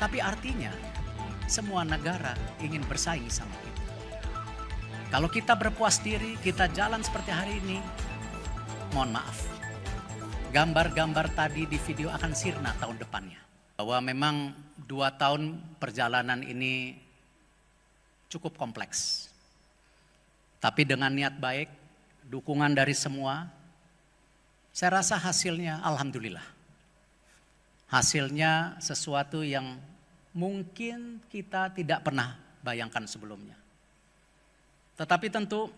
Tapi artinya semua negara ingin bersaing sama kita. Kalau kita berpuas diri, kita jalan seperti hari ini, mohon maaf. Gambar-gambar tadi di video akan sirna tahun depannya. Bahwa memang 2 tahun perjalanan ini cukup kompleks. Tapi dengan niat baik, dukungan dari semua, saya rasa hasilnya alhamdulillah. Hasilnya sesuatu yang mungkin kita tidak pernah bayangkan sebelumnya. Tetapi tentu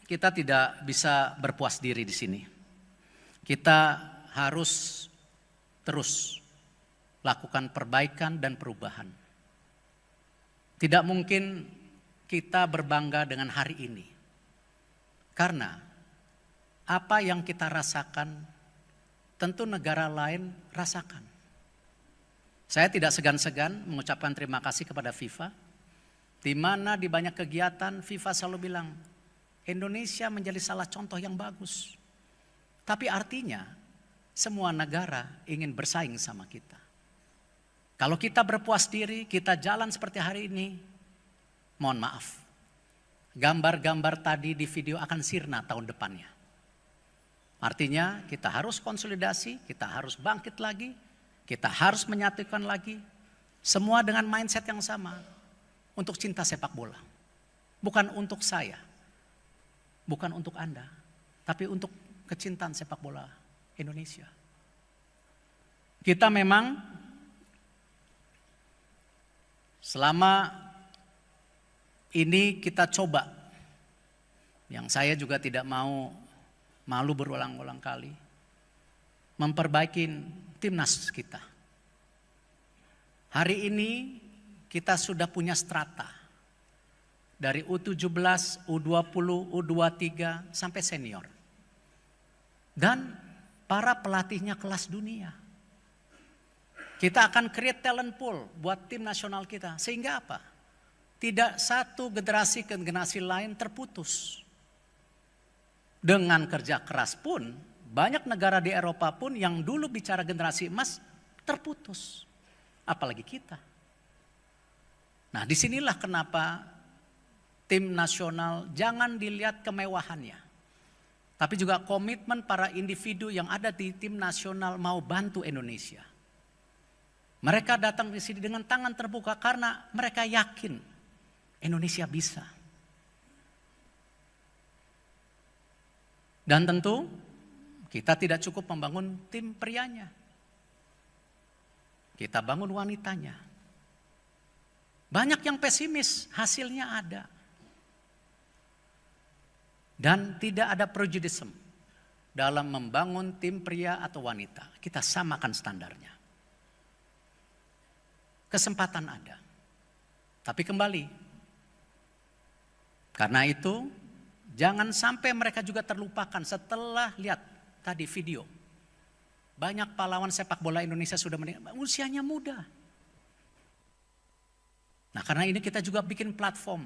kita tidak bisa berpuas diri di sini. Kita harus terus lakukan perbaikan dan perubahan. Tidak mungkin kita berbangga dengan hari ini. Karena apa yang kita rasakan tentu negara lain rasakan. Saya tidak segan-segan mengucapkan terima kasih kepada FIFA, di mana di banyak kegiatan FIFA selalu bilang, Indonesia menjadi salah contoh yang bagus. Tapi artinya semua negara ingin bersaing sama kita. Kalau kita berpuas diri, kita jalan seperti hari ini, mohon maaf. Gambar-gambar tadi di video akan sirna tahun depannya. Artinya kita harus konsolidasi, kita harus bangkit lagi, kita harus menyatukan lagi, semua dengan mindset yang sama, untuk cinta sepak bola. Bukan untuk saya, bukan untuk Anda, tapi untuk kecintaan sepak bola Indonesia. Kita memang selama ini kita coba, yang saya juga tidak mau malu berulang-ulang kali, memperbaiki timnas kita. Hari ini kita sudah punya strata. Dari U17, U20, U23 sampai senior. Dan para pelatihnya kelas dunia. Kita akan create talent pool buat tim nasional kita. Sehingga apa? Tidak satu generasi ke generasi lain terputus. Dengan kerja keras pun, banyak negara di Eropa pun yang dulu bicara generasi emas terputus. Apalagi kita. Nah, disinilah kenapa tim nasional jangan dilihat kemewahannya. Tapi juga komitmen para individu yang ada di tim nasional mau bantu Indonesia. Mereka datang di sini dengan tangan terbuka karena mereka yakin Indonesia bisa. Dan tentu kita tidak cukup membangun tim prianya. Kita bangun wanitanya. Banyak yang pesimis, hasilnya ada. Dan tidak ada prejudisme dalam membangun tim pria atau wanita. Kita samakan standarnya. Kesempatan ada. Tapi kembali. Karena itu, jangan sampai mereka juga terlupakan setelah lihat tadi video. Banyak pahlawan sepak bola Indonesia sudah meninggal, usianya muda. Nah, karena ini kita juga bikin platform.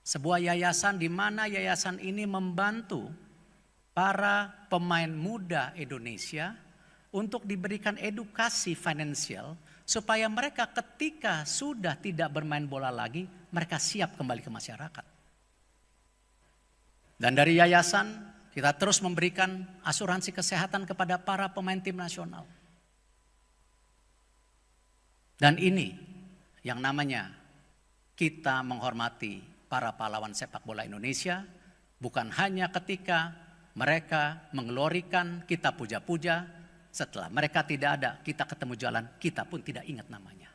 Sebuah yayasan di mana yayasan ini membantu para pemain muda Indonesia untuk diberikan edukasi finansial supaya mereka ketika sudah tidak bermain bola lagi, mereka siap kembali ke masyarakat. Dan dari yayasan kita terus memberikan asuransi kesehatan kepada para pemain tim nasional. Dan ini yang namanya kita menghormati para pahlawan sepak bola Indonesia. Bukan hanya ketika mereka mengelorikan, kita puja-puja. Setelah mereka tidak ada, kita ketemu jalan, kita pun tidak ingat namanya.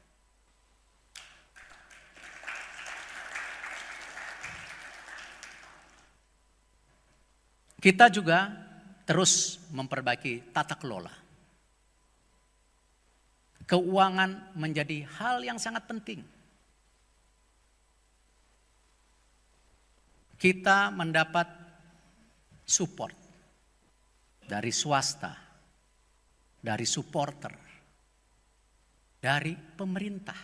Kita juga terus memperbaiki tata kelola. Keuangan menjadi hal yang sangat penting. Kita mendapat support dari swasta, dari supporter, dari pemerintah.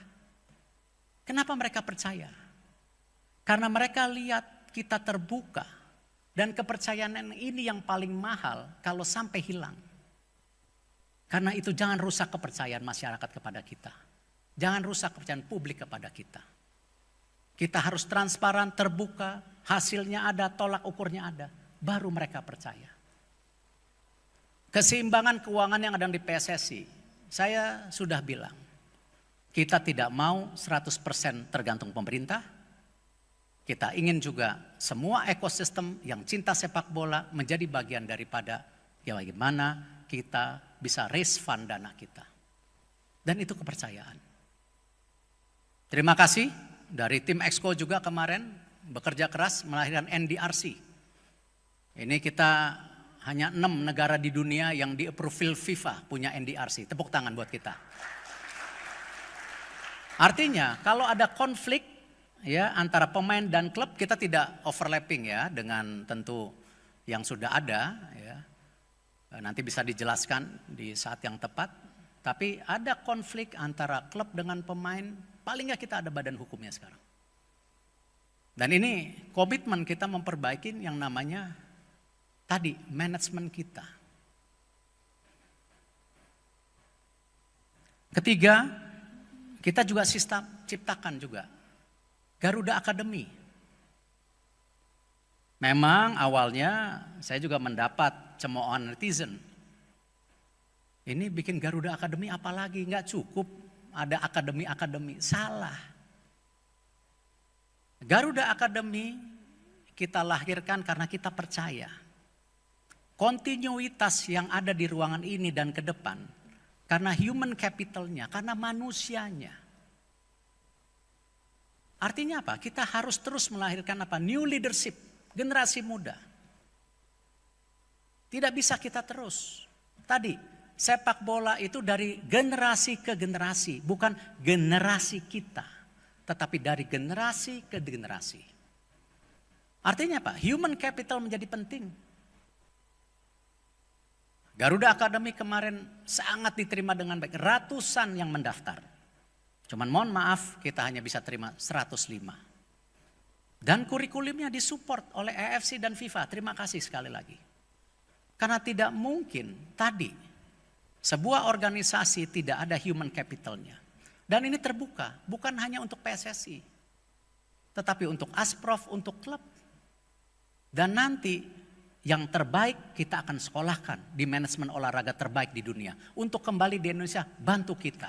Kenapa mereka percaya? Karena mereka lihat kita terbuka. Dan kepercayaan ini yang paling mahal kalau sampai hilang. Karena itu jangan rusak kepercayaan masyarakat kepada kita. Jangan rusak kepercayaan publik kepada kita. Kita harus transparan, terbuka, hasilnya ada, tolak ukurnya ada. Baru mereka percaya. Keseimbangan keuangan yang ada di PSSI, saya sudah bilang, kita tidak mau 100% tergantung pemerintah. Kita ingin juga semua ekosistem yang cinta sepak bola menjadi bagian daripada bagaimana kita bisa raise fund dana kita. Dan itu kepercayaan. Terima kasih dari tim Exco juga kemarin bekerja keras melahirkan NDRC. Ini kita hanya 6 negara di dunia yang di-approve FIFA punya NDRC. Tepuk tangan buat kita. Artinya kalau ada konflik ya antara pemain dan klub, kita tidak overlapping ya dengan tentu yang sudah ada ya. Nanti bisa dijelaskan di saat yang tepat. Tapi ada konflik antara klub dengan pemain, paling nggak kita ada badan hukumnya sekarang. Dan ini komitmen kita memperbaiki yang namanya tadi manajemen kita. Ketiga, kita juga ciptakan juga Garuda Academy. Memang awalnya saya juga mendapat cemoohan netizen. Ini bikin Garuda Academy apalagi, nggak cukup ada akademi-akademi. Salah. Garuda Academy kita lahirkan karena kita percaya kontinuitas yang ada di ruangan ini dan ke depan karena human capitalnya, karena manusianya. Artinya apa? Kita harus terus melahirkan apa? New leadership, generasi muda. Tidak bisa kita terus. Tadi sepak bola itu dari generasi ke generasi, bukan generasi kita, tetapi dari generasi ke generasi. Artinya apa? Human capital menjadi penting. Garuda Academy kemarin sangat diterima dengan baik, ratusan yang mendaftar. Cuman mohon maaf, kita hanya bisa terima 105. Dan kurikulumnya disupport oleh AFC dan FIFA. Terima kasih sekali lagi. Karena tidak mungkin tadi sebuah organisasi tidak ada human capitalnya. Dan ini terbuka, bukan hanya untuk PSSI. Tetapi untuk Asprof, untuk klub. Dan nanti yang terbaik kita akan sekolahkan di manajemen olahraga terbaik di dunia. Untuk kembali di Indonesia, bantu kita.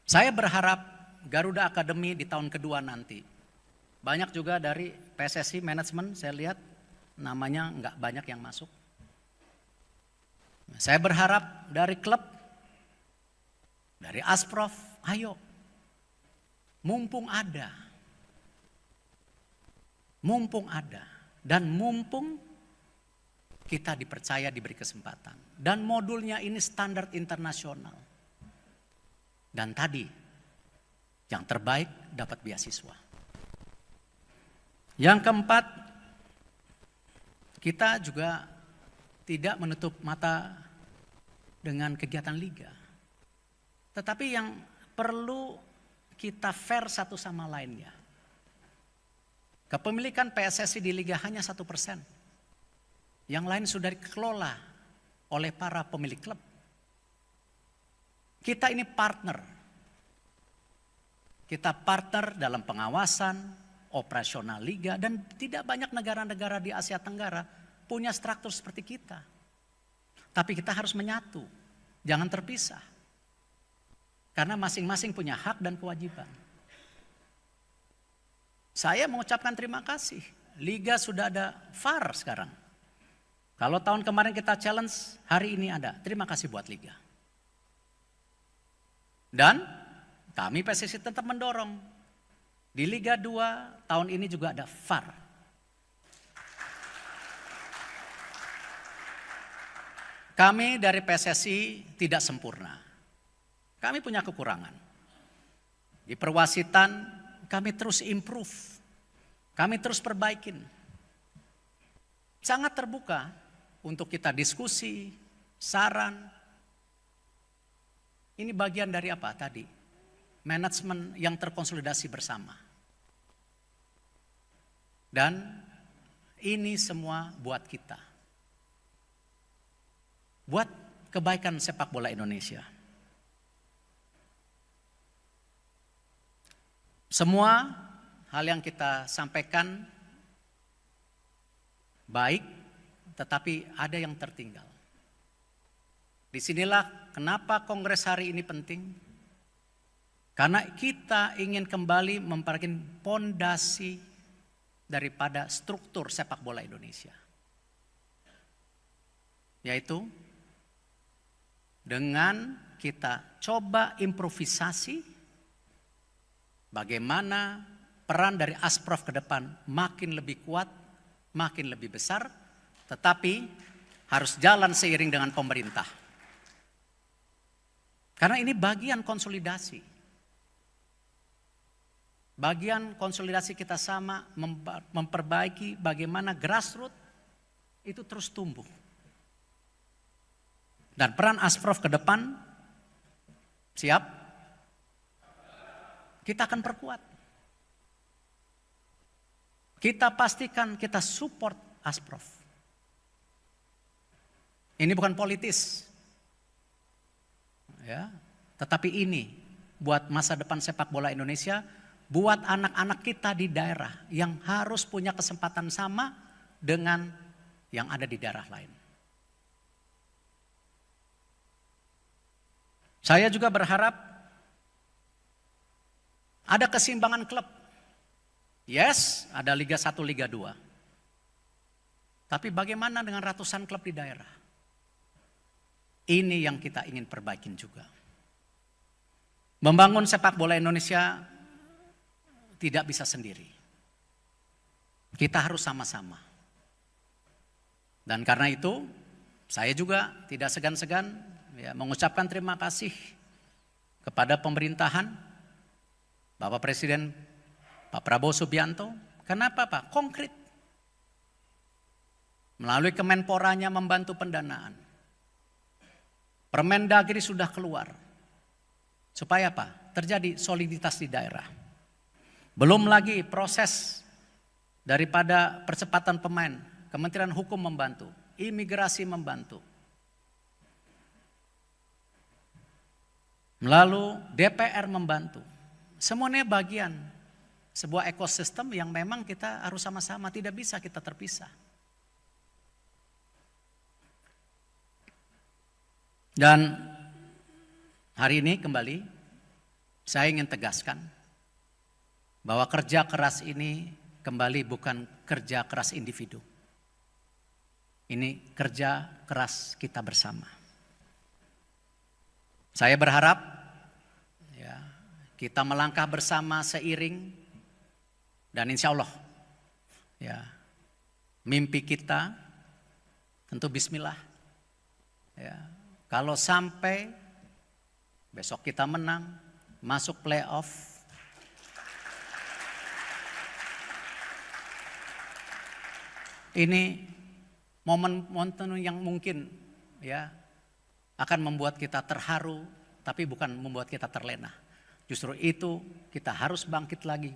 Saya berharap Garuda Academy di tahun kedua nanti. Banyak juga dari PSSI manajemen saya lihat namanya nggak banyak yang masuk. Saya berharap dari klub, dari Asprof, ayo. Mumpung ada. Mumpung ada. Dan mumpung kita dipercaya diberi kesempatan. Dan modulnya ini standar internasional. Dan tadi yang terbaik dapat beasiswa. Yang keempat, kita juga tidak menutup mata dengan kegiatan liga. Tetapi yang perlu kita fair satu sama lainnya. Kepemilikan PSSI di liga hanya 1%. Yang lain sudah dikelola oleh para pemilik klub. Kita ini partner. Kita partner dalam pengawasan, operasional liga, dan tidak banyak negara-negara di Asia Tenggara punya struktur seperti kita. Tapi kita harus menyatu, jangan terpisah. Karena masing-masing punya hak dan kewajiban. Saya mengucapkan terima kasih. Liga sudah ada VAR sekarang. Kalau tahun kemarin kita challenge, hari ini ada. Terima kasih buat Liga. Dan kami PSSI tetap mendorong. Di Liga 2 tahun ini juga ada VAR. Kami dari PSSI tidak sempurna. Kami punya kekurangan. Di perwasitan kami terus improve. Kami terus perbaikin. Sangat terbuka untuk kita diskusi, saran. Ini bagian dari apa tadi? Manajemen yang terkonsolidasi bersama. Dan ini semua buat kita. Buat kebaikan sepak bola Indonesia. Semua hal yang kita sampaikan baik, tetapi ada yang tertinggal. Disinilah kenapa kongres hari ini penting. Karena kita ingin kembali memperbaiki pondasi daripada struktur sepak bola Indonesia. Yaitu dengan kita coba improvisasi bagaimana peran dari Asprof ke depan makin lebih kuat, makin lebih besar, tetapi harus jalan seiring dengan pemerintah. Karena ini bagian konsolidasi. Bagian konsolidasi kita sama memperbaiki bagaimana grassroots itu terus tumbuh. Dan peran Asprof ke depan siap? Kita akan perkuat. Kita pastikan kita support Asprof. Ini bukan politis. Ya, tetapi ini buat masa depan sepak bola Indonesia, buat anak-anak kita di daerah yang harus punya kesempatan sama dengan yang ada di daerah lain. Saya juga berharap ada keseimbangan klub. Yes, ada Liga 1, Liga 2. Tapi bagaimana dengan ratusan klub di daerah? Ini yang kita ingin perbaikin juga. Membangun sepak bola Indonesia tidak bisa sendiri. Kita harus sama-sama. Dan karena itu, saya juga tidak segan-segan mengucapkan terima kasih kepada pemerintahan, Bapak Presiden Pak Prabowo Subianto. Kenapa Pak? Konkret. Melalui Kemenporanya membantu pendanaan. Permendagri sudah keluar. Supaya apa? Terjadi soliditas di daerah. Belum lagi proses daripada percepatan pemain. Kementerian Hukum membantu. Imigrasi membantu. Lalu DPR membantu. Semuanya bagian sebuah ekosistem yang memang kita harus sama-sama, tidak bisa kita terpisah. Dan hari ini kembali saya ingin tegaskan bahwa kerja keras ini kembali bukan kerja keras individu. Ini kerja keras kita bersama. Saya berharap kita melangkah bersama seiring dan insya Allah mimpi kita tentu bismillah. Kalau sampai besok kita menang, masuk playoff, ini momen yang mungkin akan membuat kita terharu, tapi bukan membuat kita terlena. Justru itu kita harus bangkit lagi.